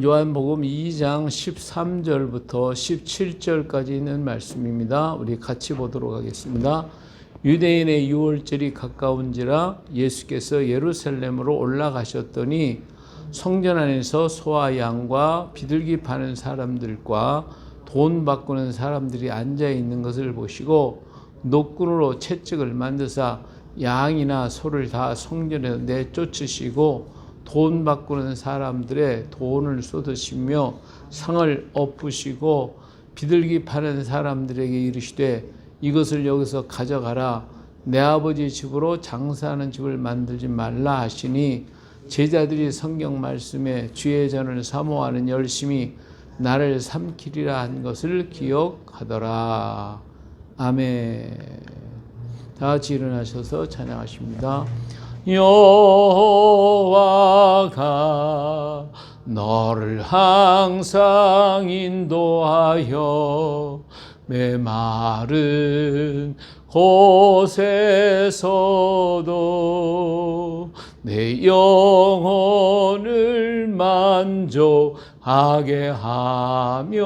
요한복음 2장 13절부터 17절까지 있는 말씀입니다. 우리 같이 보도록 하겠습니다. 유대인의 유월절이 가까운지라 예수께서 예루살렘으로 올라가셨더니 성전 안에서 소와 양과 비둘기 파는 사람들과 돈 바꾸는 사람들이 앉아 있는 것을 보시고 노끈으로 채찍을 만드사 양이나 소를 다 성전에서 내쫓으시고 돈 바꾸는 사람들의 돈을 쏟으시며 상을 엎으시고 비둘기 파는 사람들에게 이르시되 이것을 여기서 가져가라. 내 아버지 집으로 장사하는 집을 만들지 말라 하시니 제자들이 성경 말씀에 주의 전을 사모하는 열심히 나를 삼키리라 한 것을 기억하더라. 아멘. 다 같이 일어나셔서 찬양하십니다. 여호와가 너를 항상 인도하여 메마른 곳에서도 내 영혼을 만족하게 하며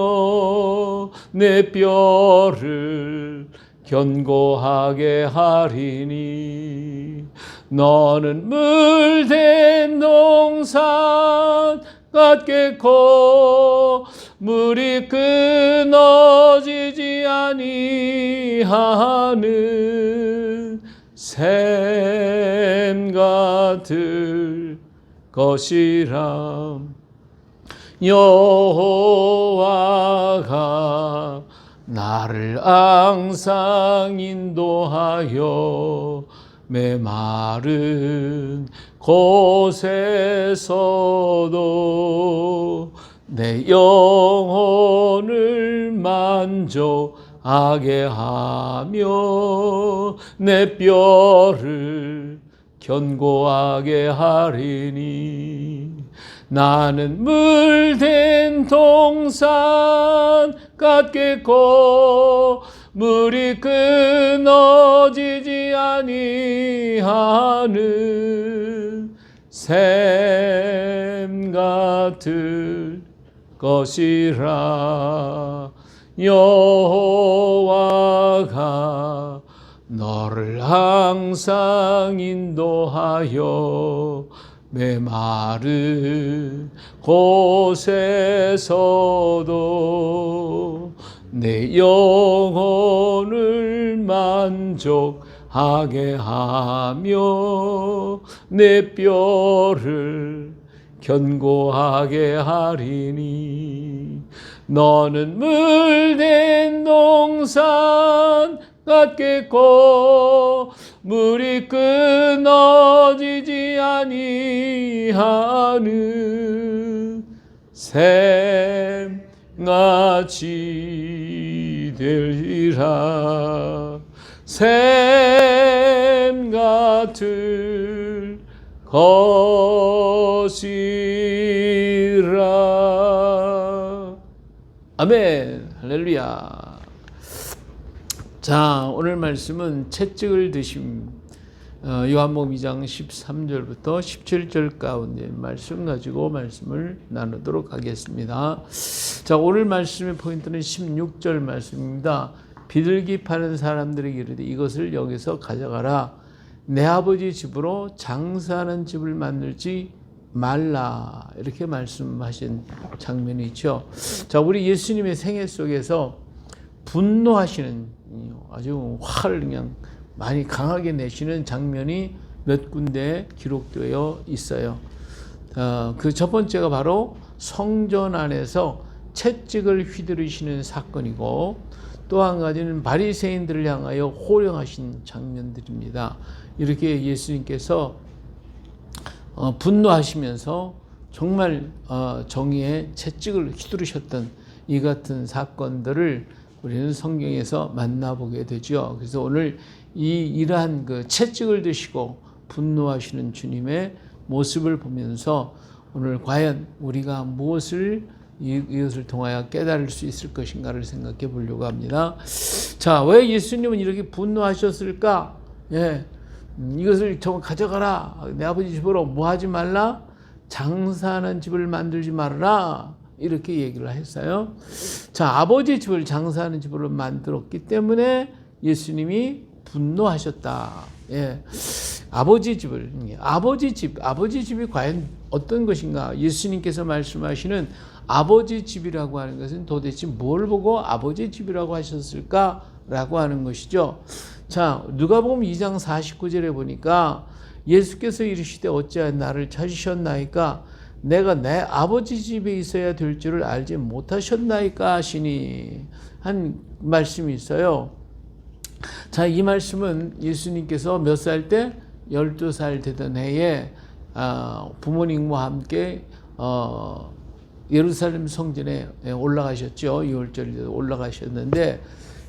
내 뼈를 견고하게 하리니 너는 물된 동산 같겠고 물이 끊어지지 아니하는 샘 같을 것이라. 여호와가 나를 항상 인도하여 메마른 곳에서도 내 영혼을 만족하게 하며 내 뼈를 견고하게 하리니 나는 물된 동산 같겠고 물이 끊어지지 아니하는 샘 같을 것이라. 여호와가 너를 항상 인도하여 메마른 곳에서도 내 영혼을 만족하게 하며 내 뼈를 견고하게 하리니 너는 물된 동산 같겠고 물이 끊어지지 아니하는 샘같이 되리라. 샘 같을 것이라. 아멘. 할렐루야. 자, 오늘 말씀은 채찍을 드심, 요한복음 2장 13절부터 17절 가운데 말씀 가지고 말씀을 나누도록 하겠습니다. 자, 오늘 말씀의 포인트는 16절 말씀입니다. 비둘기 파는 사람들에게 이르되 이것을 여기서 가져가라. 내 아버지 집으로 장사하는 집을 만들지 말라. 이렇게 말씀하신 장면이 있죠. 자, 우리 예수님의 생애 속에서 분노하시는 아주 화를 그냥 많이 강하게 내시는 장면이 몇 군데 기록되어 있어요. 그 첫 번째가 바로 성전 안에서 채찍을 휘두르시는 사건이고 또 한 가지는 바리새인들을 향하여 호령하신 장면들입니다. 이렇게 예수님께서 분노하시면서 정말 정의의 채찍을 휘두르셨던 이 같은 사건들을 우리는 성경에서 만나보게 되죠. 그래서 오늘 이러한 그 채찍을 드시고 분노하시는 주님의 모습을 보면서 오늘 과연 우리가 무엇을 이것을 통하여 깨달을 수 있을 것인가를 생각해 보려고 합니다. 자, 왜 예수님은 이렇게 분노하셨을까? 이것을 좀 가져가라. 내 아버지 집으로 뭐 하지 말라? 장사하는 집을 만들지 말아라. 이렇게 얘기를 했어요. 자, 아버지 집을 장사하는 집으로 만들었기 때문에 예수님이 분노하셨다. 예. 아버지 집이 과연 어떤 것인가? 예수님께서 말씀하시는 아버지 집이라고 하는 것은 도대체 뭘 보고 아버지 집이라고 하셨을까라고 하는 것이죠. 자, 누가복음 2장 49절에 보니까 예수께서 이르시되 어찌하여 나를 찾으셨나이까? 내가 내 아버지 집에 있어야 될 줄을 알지 못하셨나이까 하시니 한 말씀이 있어요. 자, 이 말씀은 예수님께서 몇 살 때? 12살 되던 해에 부모님과 함께 예루살렘 성전에 올라가셨죠. 6월절에 올라가셨는데,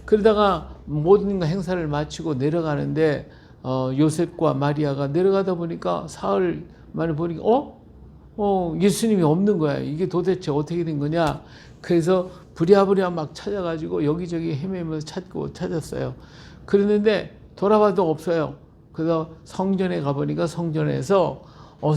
그러다가 모든 행사를 마치고 내려가는데 요셉과 마리아가 내려가다 보니까 사흘 만에 보니까 예수님이 없는 거야. 이게 도대체 어떻게 된 거냐. 그래서 부랴부랴 막 찾아가지고 여기저기 헤매면서 찾았어요. 그랬는데 돌아봐도 없어요. 그래서 성전에 가보니까 성전에서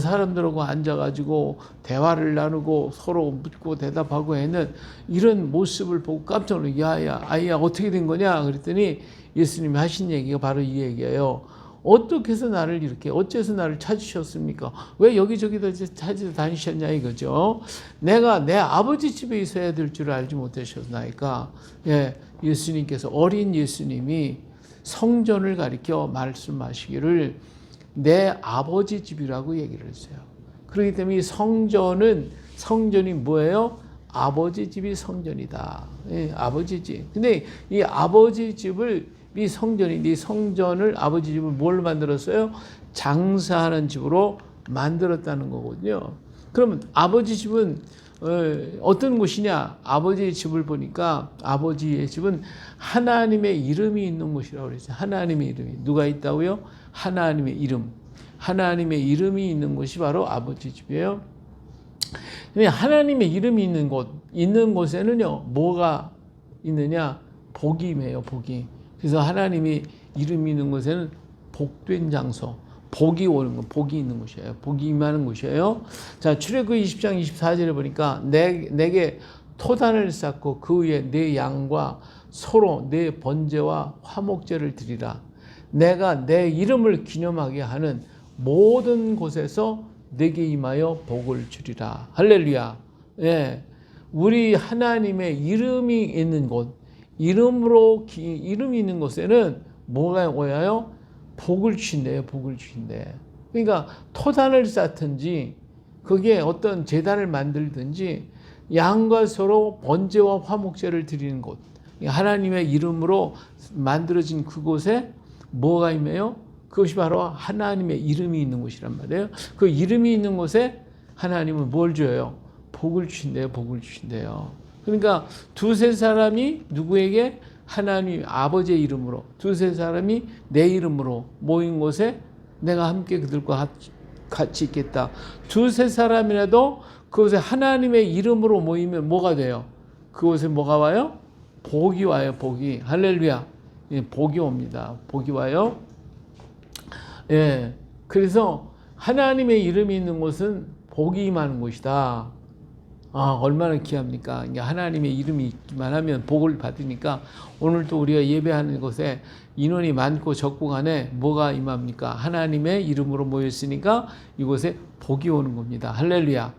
사람들하고 앉아가지고 대화를 나누고 서로 묻고 대답하고 하는 이런 모습을 보고 깜짝 놀라요. 야야, 아이야, 어떻게 된 거냐? 그랬더니 예수님이 하신 얘기가 바로 이 얘기예요. 어떻게 해서 어째서 나를 찾으셨습니까? 왜 여기저기도 찾으러 다니셨냐 이거죠. 내가 내 아버지 집에 있어야 될 줄 알지 못하셨나이까. 예, 예수님께서, 어린 예수님이 성전을 가리켜 말씀하시기를 내 아버지 집이라고 얘기를 했어요. 그렇기 때문에 성전이 뭐예요? 아버지 집이 성전이다. 예, 아버지 집. 근데 이 아버지 집을, 이 성전을, 아버지 집을 뭘 만들었어요? 장사하는 집으로 만들었다는 거거든요. 그러면 아버지 집은 어떤 곳이냐? 아버지의 집을 보니까 아버지의 집은 하나님의 이름이 있는 곳이라고 그랬어요. 하나님의 이름이. 누가 있다고요? 하나님의 이름. 하나님의 이름이 있는 곳이 바로 아버지 집이에요. 하나님의 이름이 있는 곳에는요, 뭐가 있느냐? 복이 임해요, 복이. 그래서 하나님이 이름이 있는 곳에는 복된 장소, 복이 오는 거, 복이 있는 곳이에요. 복이 임하는 곳이에요. 자, 출애굽기 20장 24절에 보니까 내게 토단을 쌓고 그 위에 내 양과 소로 내 번제와 화목제를 드리라. 내가 내 이름을 기념하게 하는 모든 곳에서 내게 임하여 복을 주리라. 할렐루야. 예. 우리 하나님의 이름이 있는 곳, 이름이 있는 곳에는 뭐가 오야요? 복을 주신대요. 복을 주신대. 그러니까 토단을 쌓든지 거기에 어떤 제단을 만들든지 양과 소로 번제와 화목제를 드리는 곳, 하나님의 이름으로 만들어진 그곳에 뭐가 임해요? 그것이 바로 하나님의 이름이 있는 곳이란 말이에요. 그 이름이 있는 곳에 하나님은 뭘 줘요? 복을 주신대요. 복을 주신대요. 그러니까 두세 사람이 누구에게? 하나님 아버지의 이름으로, 두세 사람이 내 이름으로 모인 곳에 내가 함께 그들과 같이 있겠다. 두세 사람이라도 그곳에 하나님의 이름으로 모이면 뭐가 돼요? 그곳에 뭐가 와요? 복이 와요. 복이. 할렐루야. 예, 복이 옵니다. 복이 와요. 예, 그래서 하나님의 이름이 있는 곳은 복이 임하는 곳이다. 얼마나 귀합니까? 하나님의 이름이 있기만 하면 복을 받으니까 오늘도 우리가 예배하는 곳에 인원이 많고 적고 간에 뭐가 임합니까? 하나님의 이름으로 모였으니까 이곳에 복이 오는 겁니다. 할렐루야.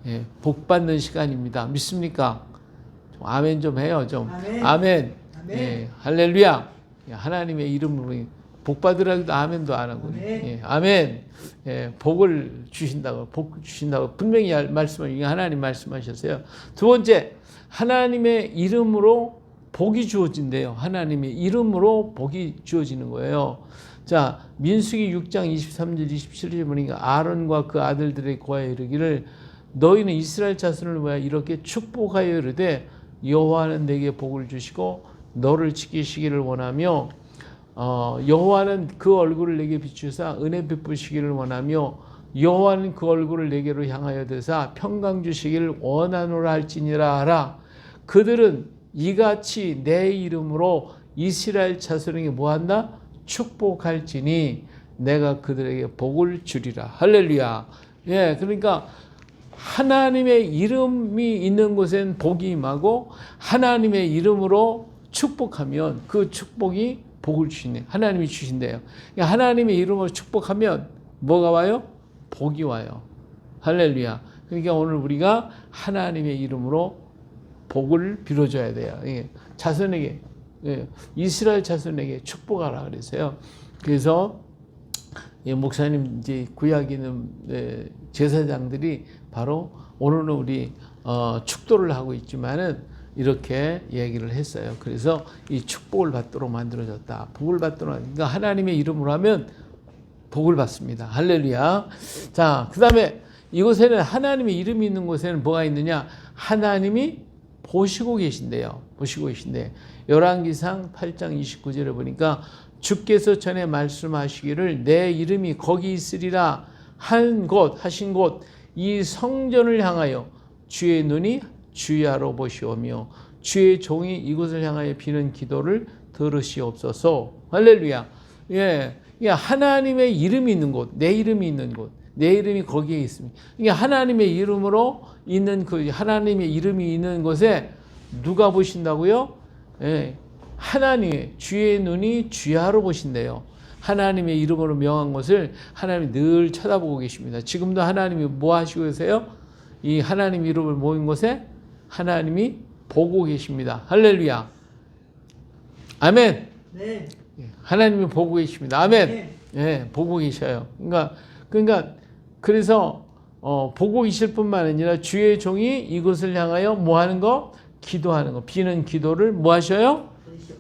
예, 복 받는 시간입니다. 믿습니까? 좀 아멘 좀 해요. 좀 아멘. 아멘. 예, 할렐루야. 하나님의 이름으로 복 받으라고도 아멘도 안 하고. 아멘. 예, 아멘. 예, 복을 주신다고, 복 주신다고 분명히 말씀을, 하나님 말씀하셨어요. 두 번째, 하나님의 이름으로 복이 주어진대요. 하나님의 이름으로 복이 주어지는 거예요. 자, 민수기 6장 23절 27절 보니까 아론과 그 아들들의 고하여 이르기를 너희는 이스라엘 자손을 위하여 이렇게 축복하여 이르되 여호와는 내게 복을 주시고 너를 지키시기를 원하며 여호와는 그 얼굴을 내게 비추사 은혜 베푸시기를 원하며 여호와는 그 얼굴을 내게로 향하여 대사 평강 주시기를 원하노라 할지니라 하라. 그들은 이같이 내 이름으로 이스라엘 자손에게 뭐한다? 축복할지니 내가 그들에게 복을 주리라. 할렐루야. 예, 그러니까 하나님의 이름이 있는 곳엔 복이 임하고 하나님의 이름으로 축복하면 그 축복이 복을 주시네. 하나님이 주신대요. 그러니까 하나님의 이름으로 축복하면 뭐가 와요? 복이 와요. 할렐루야. 그러니까 오늘 우리가 하나님의 이름으로 복을 빌어줘야 돼요. 자손에게, 이스라엘 자손에게 축복하라 그랬어요. 그래서 목사님 이제 구약에 있는 제사장들이 바로 오늘은 우리 축도를 하고 있지만은 이렇게 얘기를 했어요. 그래서 이 축복을 받도록 만들어졌다. 복을 받도록. 그러니까 하나님의 이름으로 하면 복을 받습니다. 할렐루야. 자, 그 다음에 이곳에는 하나님의 이름이 있는 곳에는 뭐가 있느냐? 하나님이 보시고 계신대요. 보시고 계신데 열왕기상 8장 29절에 보니까 주께서 전에 말씀하시기를 내 이름이 거기 있으리라 하신 곳 이 성전을 향하여 주의 눈이 주야로 보시오며 주의 종이 이곳을 향하여 비는 기도를 들으시옵소서. 할렐루야. 예, 하나님의 이름이 있는 곳, 내 이름이 있는 곳, 내 이름이 거기에 있습니다. 이게 하나님의 이름으로 있는 그 하나님의 이름이 있는 곳에 누가 보신다고요? 예, 하나님의 주의 눈이 주야로 보신대요. 하나님의 이름으로 명한 것을 하나님이 늘 쳐다보고 계십니다. 지금도 하나님이 뭐 하시고 계세요? 이 하나님 이름을 모인 곳에 하나님이 보고 계십니다. 할렐루야. 아멘. 네. 하나님이 보고 계십니다. 아멘. 네. 예, 보고 계셔요. 그러니까 그래서 보고 계실 뿐만 아니라 주의 종이 이곳을 향하여 뭐 하는 거? 기도하는 거. 비는 기도를 뭐 하셔요?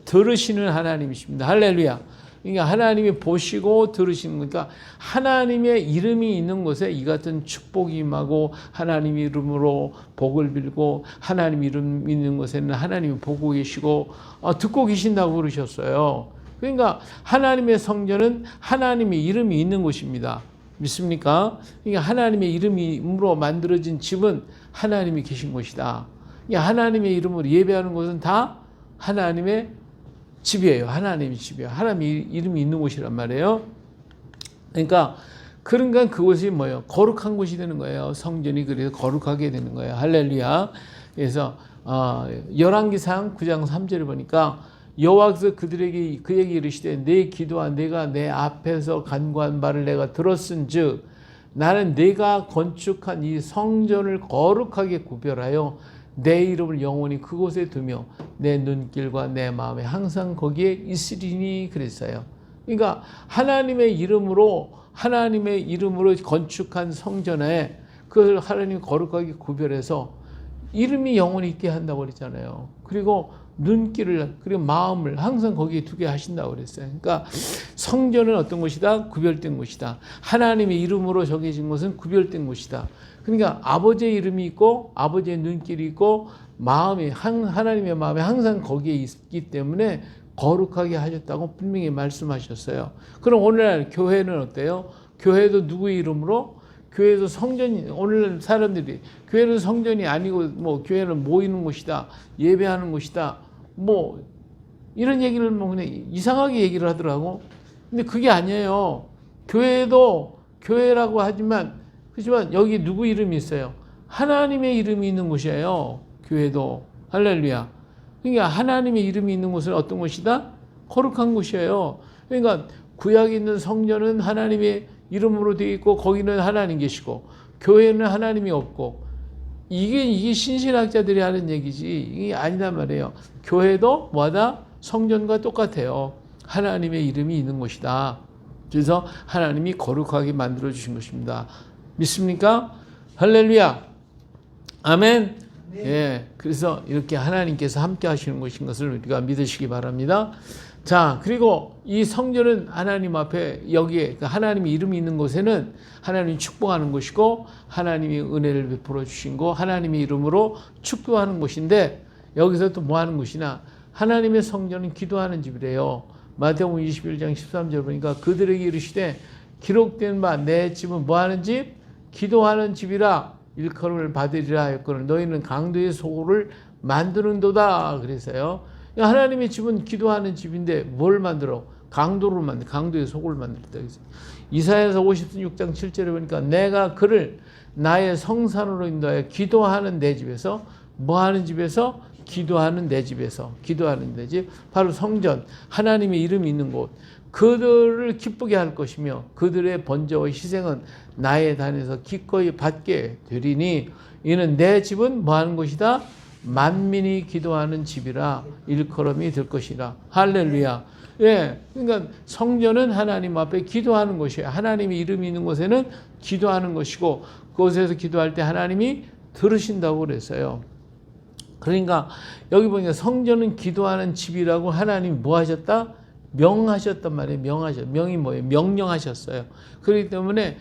들으시는 하나님이십니다. 할렐루야. 그러니까 하나님이 보시고 들으시는 거니까 하나님의 이름이 있는 곳에 이 같은 축복이 임하고 하나님 이름으로 복을 빌고 하나님 이름 있는 곳에는 하나님이 보고 계시고 듣고 계신다고 그러셨어요. 그러니까 하나님의 성전은 하나님의 이름이 있는 곳입니다. 믿습니까? 그러니까 하나님의 이름으로 만들어진 집은 하나님이 계신 곳이다. 그러니까 하나님의 이름으로 예배하는 곳은 다 하나님의 집이에요. 하나님의 집이에요. 하나님의 이름이 있는 곳이란 말이에요. 그러니까 그곳이 뭐예요? 거룩한 곳이 되는 거예요. 성전이 그래서 거룩하게 되는 거예요. 할렐루야. 그래서 열왕기상 9장 3절을 보니까 여호와께서 그들에게 그에게 이르시되 내 기도와 내가 내 앞에서 간구한 바를 내가 들었은즉 나는 내가 건축한 이 성전을 거룩하게 구별하여 내 이름을 영원히 그곳에 두며 내 눈길과 내 마음에 항상 거기에 있으리니 그랬어요. 그러니까 하나님의 이름으로 건축한 성전에 그걸 하나님이 거룩하게 구별해서 이름이 영원히 있게 한다고 그랬잖아요. 그리고 눈길을 그리고 마음을 항상 거기에 두게 하신다고 그랬어요. 그러니까 성전은 어떤 곳이다? 구별된 곳이다. 하나님의 이름으로 정해진 곳은 구별된 곳이다. 그러니까 아버지의 이름이 있고 아버지의 눈길이 있고 하나님의 마음이 항상 거기에 있기 때문에 거룩하게 하셨다고 분명히 말씀하셨어요. 그럼 오늘날 교회는 어때요? 교회도 누구의 이름으로? 교회도 성전이, 오늘 사람들이 교회는 성전이 아니고 뭐 교회는 모이는 곳이다, 예배하는 곳이다, 뭐 이런 얘기를 뭐 그냥 이상하게 얘기를 하더라고. 근데 그게 아니에요. 교회도 교회라고 하지만 그렇지만 여기 누구 이름이 있어요? 하나님의 이름이 있는 곳이에요. 교회도. 할렐루야. 그러니까 하나님의 이름이 있는 곳은 어떤 곳이다? 거룩한 곳이에요. 그러니까 구약에 있는 성전은 하나님의 이름으로 되어 있고 거기는 하나님 계시고 교회는 하나님이 없고 이게 신신학자들이 하는 얘기지 이게 아니란 말이에요. 교회도 뭐다? 성전과 똑같아요. 하나님의 이름이 있는 곳이다. 그래서 하나님이 거룩하게 만들어 주신 것입니다. 믿습니까? 할렐루야. 아멘. 네. 예. 그래서 이렇게 하나님께서 함께 하시는 것인 것을 우리가 믿으시기 바랍니다. 자, 그리고 이 성전은 하나님 앞에 여기에 하나님의 이름이 있는 곳에는 하나님이 축복하는 곳이고 하나님이 은혜를 베풀어 주신 거 하나님의 이름으로 축도하는 곳인데 여기서 또 뭐 하는 곳이나 하나님의 성전은 기도하는 집이래요. 마태복음 21장 13절 보니까 그들에게 이르시되 기록된 바 내 집은 뭐 하는 집? 기도하는 집이라 일컬음을 받으리라 하였거늘 너희는 강도의 소굴을 만드는도다 그랬어요. 하나님의 집은 기도하는 집인데 뭘 만들어? 강도를 만들어. 강도의 소굴을 만들었다. 이사야서 56장 7절에 보니까 내가 그를 나의 성산으로 인도하여 기도하는 내 집에서 뭐 하는 집에서? 기도하는 내 집에서 기도하는 내 집 바로 성전 하나님의 이름이 있는 곳 그들을 기쁘게 할 것이며 그들의 번제와 희생은 나의 단에서 기꺼이 받게 되리니 이는 내 집은 뭐 하는 곳이다? 만민이 기도하는 집이라 일컬음이 될 것이라. 할렐루야. 예, 그러니까 성전은 하나님 앞에 기도하는 곳이에요. 하나님의 이름이 있는 곳에는 기도하는 것이고 그곳에서 기도할 때 하나님이 들으신다고 그랬어요. 그러니까 여기 보니까 성전은 기도하는 집이라고 하나님이 뭐 하셨다? 명하셨단 말이에요. 명이 뭐예요? 명령하셨어요. 그렇기 때문에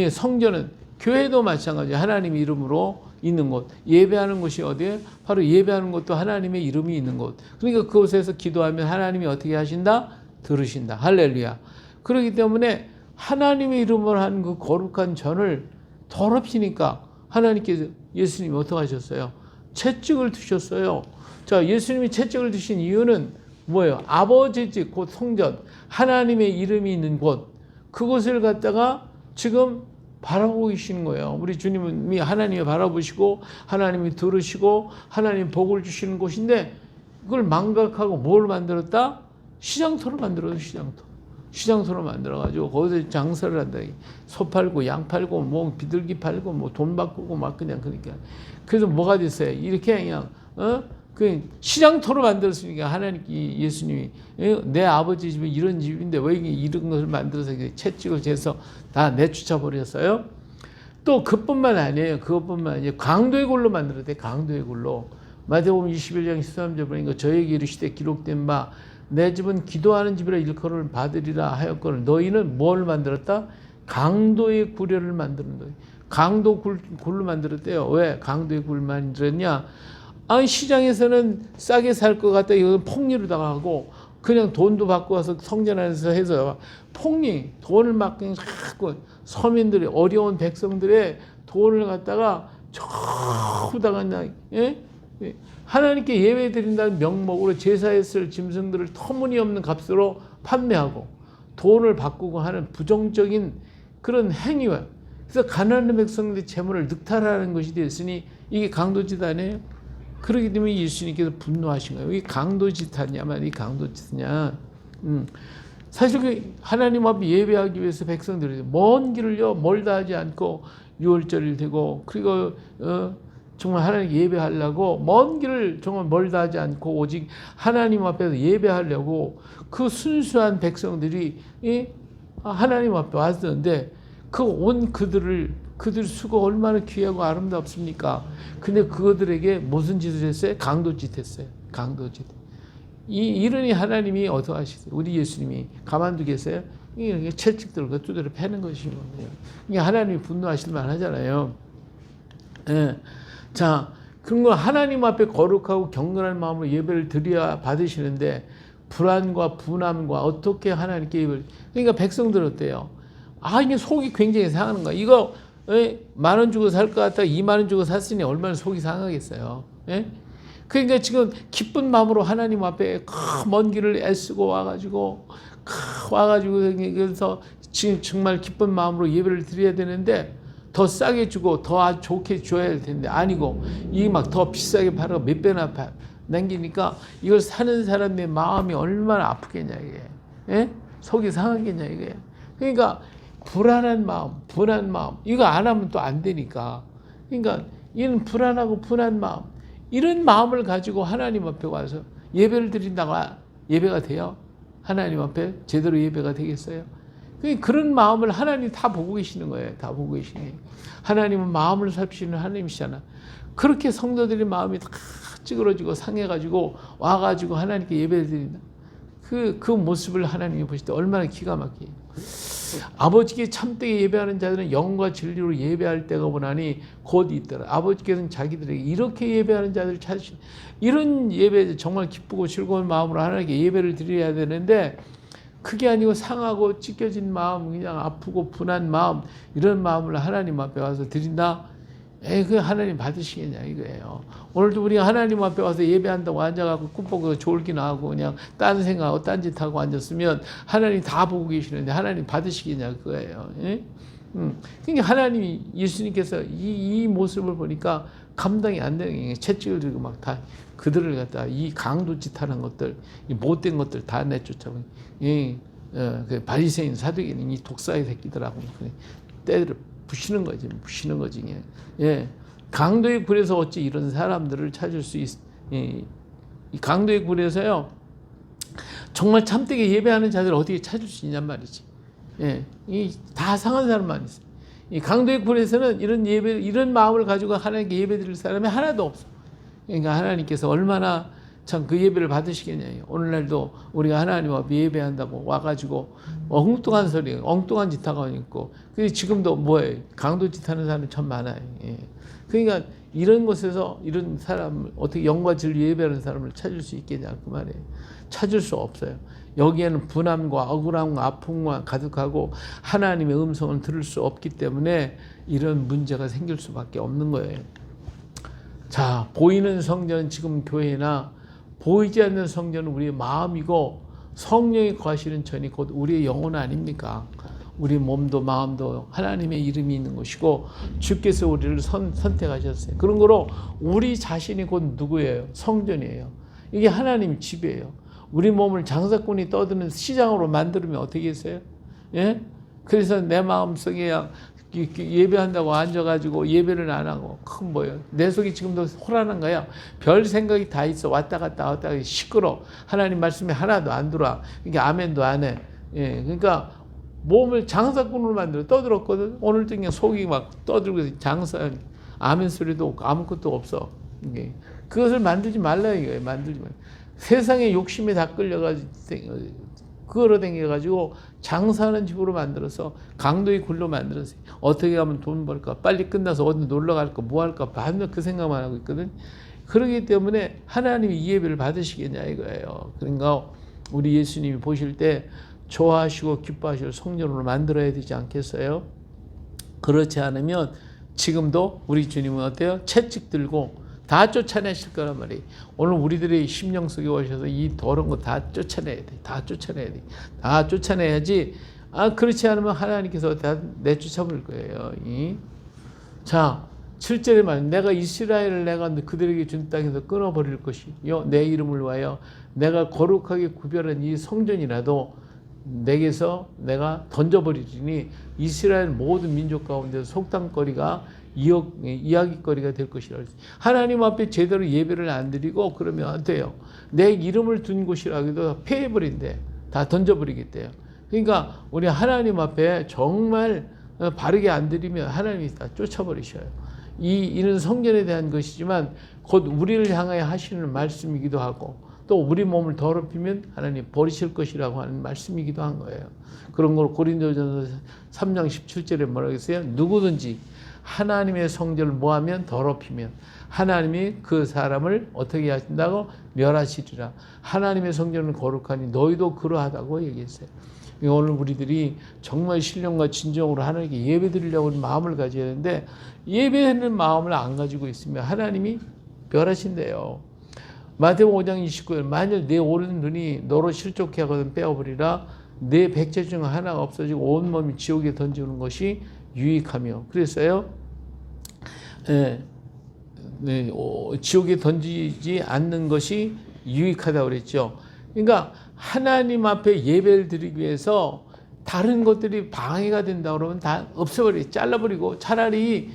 성전은 교회도 마찬가지예요. 하나님의 이름으로 있는 곳. 예배하는 곳이 어디예요? 바로 예배하는 곳도 하나님의 이름이 있는 곳. 그러니까 그곳에서 기도하면 하나님이 어떻게 하신다? 들으신다. 할렐루야. 그렇기 때문에 하나님의 이름으로 하는 그 거룩한 전을 더럽히니까 하나님께서 예수님이 어떻게 하셨어요? 채찍을 드셨어요. 자, 예수님이 채찍을 드신 이유는 뭐예요? 아버지 집, 곧 성전, 하나님의 이름이 있는 곳, 그곳을 갖다가 지금 바라보고 계시는 거예요. 우리 주님이 하나님을 바라보시고 하나님이 들으시고 하나님 복을 주시는 곳인데 그걸 망각하고 뭘 만들었다? 시장터를 만들어요. 시장터를 만들어가지고 거기서 장사를 한다. 소 팔고 양 팔고 뭐 비둘기 팔고 뭐 돈 바꾸고 막 그냥 그러니까 그래서 뭐가 됐어요? 이렇게 그냥 그 시장터로 만들었으니까 하나님 예수님이 내 아버지 집은 이런 집인데 왜 이런 것을 만들어서 채찍을 재서 다 내쫓아 버렸어요. 또 그뿐만 아니에요. 그것뿐만 아니에요. 강도의 굴로 만들었대. 강도의 굴로. 마태복음 21장 13절 보니까 저에게 이르시되 기록된 바 내 집은 기도하는 집이라 일컬음을 받으리라 하였거늘 너희는 뭘 만들었다? 강도의 구려를 만드는 거예요. 강도 굴로 만들었대요. 왜 강도의 굴 만들었냐? 아니 시장에서는 싸게 살 것 같다. 이건 폭리로 당하고 그냥 돈도 받고 와서 성전 안에서 해서 폭리 돈을 막 그냥 자꾸 서민들이 어려운 백성들의 돈을 갖다가 저다가 그냥 하나님께 예배 드린다는 명목으로 제사에 쓸 짐승들을 터무니없는 값으로 판매하고 돈을 바꾸고 하는 부정적인 그런 행위와 그래서 가난한 백성들의 재물을 늑탈하는 것이 됐으니 이게 강도짓 아니에요? 그렇기 때문에 예수님께서 분노하신 거예요. 이게 강도짓 하냐 말이 강도짓이냐. 사실 그 하나님 앞에 예배하기 위해서 백성들이 먼 길을요 멀다 하지 않고 유월절일 되고 그리고 정말 하나님 예배하려고 먼 길을 정말 멀다 하지 않고 오직 하나님 앞에서 예배하려고 그 순수한 백성들이 하나님 앞에 왔었는데 그 온 그들 수고 얼마나 귀하고 아름답습니까? 근데 그들에게 무슨 짓을 했어요? 강도짓 했어요. 강도짓. 이러니 하나님이 어떻게 하시세요? 우리 예수님이 가만두겠어요? 이게 채찍 들고 두드려 패는 것이거든요. 이게 하나님이 분노하실 만하잖아요. 예. 자, 그런 걸 하나님 앞에 거룩하고 경건한 마음으로 예배를 드려야 받으시는데 불안과 분함과 어떻게 하나님께 예배를 그러니까 백성들 어때요? 이게 속이 굉장히 상하는 거야. 이거 10,000원 주고 살 것 같다 20,000원 주고 샀으니 얼마나 속이 상하겠어요. 예? 그러니까 지금 기쁜 마음으로 하나님 앞에 먼 길을 애쓰고 와가지고 그래서 지금 정말 기쁜 마음으로 예배를 드려야 되는데 더 싸게 주고 더 좋게 줘야 될 텐데 아니고 이게 막 더 비싸게 팔아 몇 배나 남기니까 이걸 사는 사람의 마음이 얼마나 아프겠냐 이게. 예? 속이 상하겠냐 이게. 그러니까 불안한 마음, 분한 마음 이거 안 하면 또 안 되니까. 그러니까 이런 불안하고 분한 마음 이런 마음을 가지고 하나님 앞에 와서 예배를 드린다고 예배가 돼요? 하나님 앞에 제대로 예배가 되겠어요? 그런 마음을 하나님 다 보고 계시는 거예요. 다 보고 계시는 거예요. 하나님은 마음을 살피시는 하나님이시잖아. 그렇게 성도들의 마음이 다 찌그러지고 상해가지고 와가지고 하나님께 예배를 드린다. 그 모습을 하나님이 보실 때 얼마나 기가 막혀요. 아버지께 참되게 예배하는 자들은 영과 진리로 예배할 때가 오나니 곧 있더라. 아버지께서는 자기들에게 이렇게 예배하는 자들을 찾으신 이런 예배 정말 기쁘고 즐거운 마음으로 하나님께 예배를 드려야 되는데 그게 아니고 상하고 찢겨진 마음 그냥 아프고 분한 마음 이런 마음을 하나님 앞에 와서 드린다. 그 하나님 받으시겠냐 이거예요. 오늘도 우리가 하나님 앞에 와서 예배한다고 앉아갖고 꿈보고 졸기나 하고 그냥 딴 생각하고 딴짓하고 앉았으면 하나님 다 보고 계시는데 하나님 받으시겠냐 그거예요. 예? 그러니까 하나님이 예수님께서 이 모습을 보니까 감당이 안 되는 게 채찍을 들고 막 다 그들을 갖다 이 강도짓하는 것들, 이 못된 것들 다 내쫓아고 그 바리새인 사두개인 이 독사의 새끼들하고 때려 부시는 거지, 부시는 거지. 예, 강도의 굴에서 어찌 이런 사람들을 찾을 수 이 강도의 굴에서요. 정말 참되게 예배하는 자들 어떻게 찾을 수 있냔 말이지. 예, 이 다 상한 사람만 있어요. 이 강도의 굴에서는 이런 예배, 이런 마음을 가지고 하나님께 예배드릴 사람이 하나도 없어. 그러니까 하나님께서 얼마나 참 그 예배를 받으시겠냐요. 오늘날도 우리가 하나님 앞에 예배한다고 와가지고 엉뚱한 소리, 엉뚱한 짓 하고 있고, 그리고 지금도 뭐예요? 강도 짓 하는 사람이 참 많아요. 예. 그러니까 이런 곳에서 이런 사람을 어떻게 영과 진리 예배하는 사람을 찾을 수 있겠냐 그 말이에요. 찾을 수 없어요. 여기에는 분함과 억울함과 아픔과 가득하고 하나님의 음성을 들을 수 없기 때문에 이런 문제가 생길 수밖에 없는 거예요. 자, 보이는 성전은 지금 교회나 보이지 않는 성전은 우리의 마음이고 성령이 거하시는 전이 곧 우리의 영혼 아닙니까? 우리 몸도 마음도 하나님의 이름이 있는 것이고 주께서 우리를 선택하셨어요. 그런 거로 우리 자신이 곧 누구예요? 성전이에요. 이게 하나님 집이에요. 우리 몸을 장사꾼이 떠드는 시장으로 만들면 어떻게 했어요? 예? 그래서 내 마음속에 예배한다고 앉아가지고 예배를 안 하고 큰 뭐예요? 내 속이 지금도 호란한 거야. 별 생각이 다 있어. 왔다 갔다 시끄러. 하나님 말씀이 하나도 안 들어와. 그러니까 아멘도 안 해. 예, 그러니까 몸을 장사꾼으로 만들어 떠들었거든. 오늘도 그냥 속이 막 떠들고 장사 아멘 소리도 없고 아무것도 없어. 이게 그것을 만들지 말라 이거예요. 만들지 말. 세상의 욕심에 다 끌려가지고 끌어당겨가지고 장사하는 집으로 만들어서 강도의 굴로 만들었어요. 어떻게 하면 돈 벌까? 빨리 끝나서 어디 놀러 갈까? 뭐 할까? 밤낮 그 생각만 하고 있거든. 그러기 때문에 하나님이 이 예배를 받으시겠냐 이거예요. 그러니까 우리 예수님이 보실 때 좋아하시고 기뻐하실 성전으로 만들어야 되지 않겠어요? 그렇지 않으면 지금도 우리 주님은 어때요? 채찍 들고 다 쫓아내실 거란 말이에요. 오늘 우리들의 심령 속에 오셔서 이 더러운 거 다 쫓아내야 돼. 다 쫓아내야 돼. 다 쫓아내야지. 그렇지 않으면 하나님께서 다 내쫓아버릴 거예요. 자, 7절에 말해 내가 이스라엘을 내가 그들에게 준 땅에서 끊어버릴 것이요 내 이름을 위하여 내가 거룩하게 구별한 이 성전이라도 내게서 내가 던져버리리니 이스라엘 모든 민족 가운데 속담거리가 이야기거리가 될 것이라. 하나님 앞에 제대로 예배를 안 드리고 그러면 안 돼요. 내 이름을 둔 곳이라고도 폐해버린대. 다 던져버리겠대요. 그러니까 우리 하나님 앞에 정말 바르게 안 드리면 하나님이 다 쫓아버리셔요. 이는 성전에 대한 것이지만 곧 우리를 향하여 하시는 말씀이기도 하고 또 우리 몸을 더럽히면 하나님 버리실 것이라고 하는 말씀이기도 한 거예요. 그런 걸 고린도전서 3장 17절에 뭐라고 했어요? 누구든지 하나님의 성전을 뭐하면 더럽히면 하나님이 그 사람을 어떻게 하신다고? 멸하시리라. 하나님의 성전은 거룩하니 너희도 그러하다고 얘기했어요. 오늘 우리들이 정말 신령과 진정으로 하나님께 예배드리려고 마음을 가져야 하는데 예배하는 마음을 안 가지고 있으면 하나님이 멸하신대요. 마태복음 5장 29절 만일 내 오른눈이 너로 실족해 하거든 빼어버리라. 내 백체 중 하나가 없어지고 온몸이 지옥에 던지는 것이 유익하며 그랬어요. 지옥에 던지지 않는 것이 유익하다고 그랬죠. 그러니까 하나님 앞에 예배를 드리기 위해서 다른 것들이 방해가 된다 그러면 다 없애버리고 잘라버리고 차라리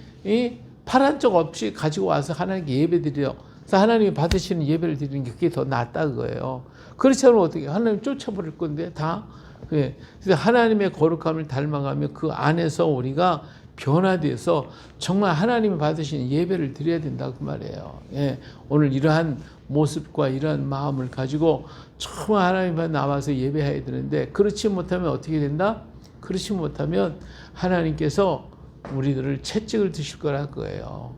파란 쪽 없이 가지고 와서 하나님께 예배 드려. 그래서 하나님이 받으시는 예배를 드리는 게 그게 더 낫다 그거예요. 그렇지 않으면 어떻게 하나님 쫓아버릴 건데 다. 그래서 하나님의 거룩함을 닮아가며 그 안에서 우리가 변화돼서 정말 하나님이 받으시는 예배를 드려야 된다 그 말이에요. 오늘 이러한 모습과 이러한 마음을 가지고 정말 하나님 앞에 나와서 예배해야 되는데 그렇지 못하면 어떻게 된다? 그렇지 못하면 하나님께서 우리들을 채찍을 드실 거라 거예요.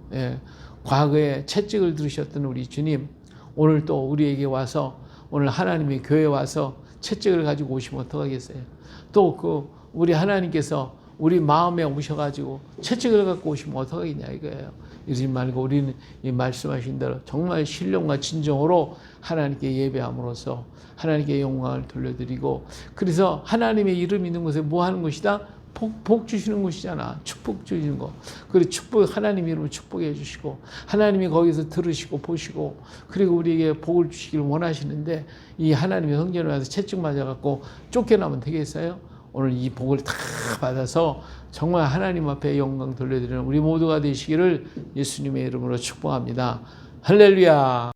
과거에 채찍을 들으셨던 우리 주님 오늘 또 우리에게 와서 오늘 하나님의 교회에 와서 채찍을 가지고 오시면 어떡하겠어요? 또 우리 하나님께서 우리 마음에 오셔가지고 채찍을 갖고 오시면 어떡하겠냐 이거예요. 이러지 말고 우리는 이 말씀하신 대로 정말 신령과 진정으로 하나님께 예배함으로써 하나님께 영광을 돌려드리고 그래서 하나님의 이름 있는 곳에 뭐 하는 것이다? 복 주시는 곳이잖아. 축복 주시는 거. 그리고 축복, 하나님 이름으로 축복해 주시고, 하나님이 거기서 들으시고 보시고, 그리고 우리에게 복을 주시기를 원하시는데, 이 하나님의 성전에 와서 채찍 맞아갖고 쫓겨나면 되겠어요? 오늘 이 복을 다 받아서 정말 하나님 앞에 영광 돌려드리는 우리 모두가 되시기를 예수님의 이름으로 축복합니다. 할렐루야.